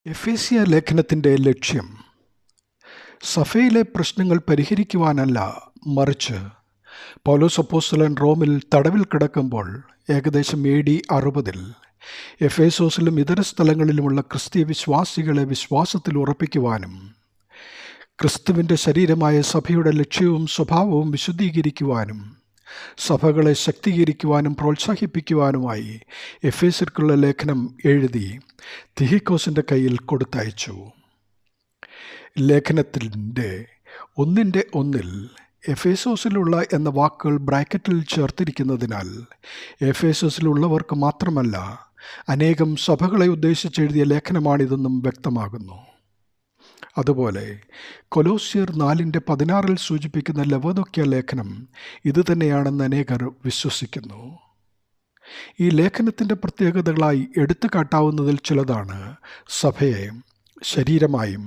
എഫേസ്യ ലേഖനത്തിൻ്റെ ലക്ഷ്യം സഭയിലെ പ്രശ്നങ്ങൾ പരിഹരിക്കുവാനല്ല, മറിച്ച് പൗലോസ് അപ്പോസ്തലൻ റോമിൽ തടവിൽ കിടക്കുമ്പോൾ ഏകദേശം AD 60 എഫേസോസിലും ഇതര സ്ഥലങ്ങളിലുമുള്ള ക്രിസ്തീയ വിശ്വാസികളെ വിശ്വാസത്തിൽ ഉറപ്പിക്കുവാനും ക്രിസ്തുവിൻ്റെ ശരീരമായ സഭയുടെ ലക്ഷ്യവും സ്വഭാവവും വിശുദ്ധീകരിക്കുവാനും സഭകളെ ശക്തീകരിക്കുവാനും പ്രോത്സാഹിപ്പിക്കുവാനുമായി എഫേസ്യർക്കുള്ള ലേഖനം എഴുതി തിഹിക്കോസിൻ്റെ കയ്യിൽ കൊടുത്തയച്ചു. ലേഖനത്തിൻ്റെ 1:1 എഫേസോസിലുള്ള എന്ന വാക്കുകൾ ബ്രാക്കറ്റിൽ ചേർത്തിരിക്കുന്നതിനാൽ എഫേസോസിലുള്ളവർക്ക് മാത്രമല്ല, അനേകം സഭകളെ ഉദ്ദേശിച്ചെഴുതിയ ലേഖനമാണിതെന്നും വ്യക്തമാകുന്നു. അതുപോലെ കൊലോസ്യർ 4:16 സൂചിപ്പിക്കുന്ന ലവോദിക്യ ലേഖനം ഇതുതന്നെയാണെന്ന് അനേകർ വിശ്വസിക്കുന്നു. ഈ ലേഖനത്തിൻ്റെ പ്രത്യേകതകളായി എടുത്തു കാട്ടാവുന്നതിൽ ചിലതാണ്: സഭയെ ശരീരമായും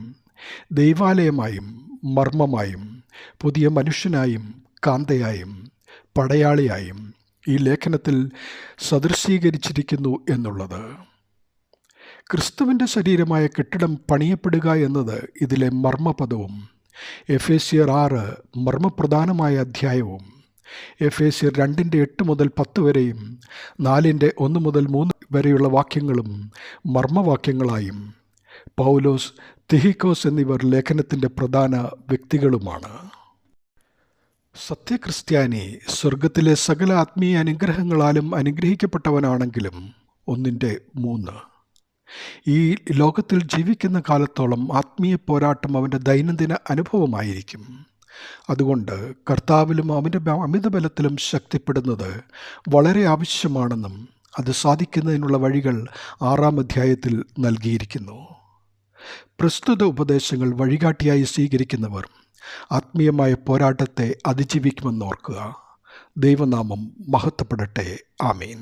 ദൈവാലയമായും മർമ്മമായും പുതിയ മനുഷ്യനായും കാന്തയായും പടയാളിയായും ഈ ലേഖനത്തിൽ സദൃശീകരിച്ചിരിക്കുന്നു എന്നുള്ളത്. ക്രിസ്തുവിൻ്റെ ശരീരമായ കെട്ടിടം പണിയപ്പെടുക എന്നത് ഇതിലെ മർമ്മപദവും എഫേസ്യർ 6 മർമ്മപ്രധാനമായ അധ്യായവും എഫേസ്യർ 2:8 മുതൽ 10 വരെയും 4:1 മുതൽ 3 വരെയുള്ള വാക്യങ്ങളും മർമ്മവാക്യങ്ങളായും പൗലോസ്, തിഹിക്കോസ് എന്നിവർ ലേഖനത്തിൻ്റെ പ്രധാന വ്യക്തികളുമാണ്. സത്യക്രിസ്ത്യാനി സ്വർഗത്തിലെ സകല ആത്മീയ അനുഗ്രഹങ്ങളാലും അനുഗ്രഹിക്കപ്പെട്ടവനാണെങ്കിലും 1:3 ഈ ലോകത്തിൽ ജീവിക്കുന്ന കാലത്തോളം ആത്മീയ പോരാട്ടം അവൻ്റെ ദൈനംദിന അനുഭവമായിരിക്കും. അതുകൊണ്ട് കർത്താവിലും അവൻ്റെ അമിതബലത്തിലും ശക്തിപ്പെടുന്നത് വളരെ ആവശ്യമാണെന്നും അത് സാധിക്കുന്നതിനുള്ള വഴികൾ 6-ാം അധ്യായത്തിൽ നൽകിയിരിക്കുന്നു. പ്രസ്തുത ഉപദേശങ്ങൾ വഴികാട്ടിയായി സ്വീകരിക്കുന്നവർ ആത്മീയമായ പോരാട്ടത്തെ അതിജീവിക്കുമെന്നോർക്കുക. ദൈവനാമം മഹത്വപ്പെടട്ടെ. ആമേൻ.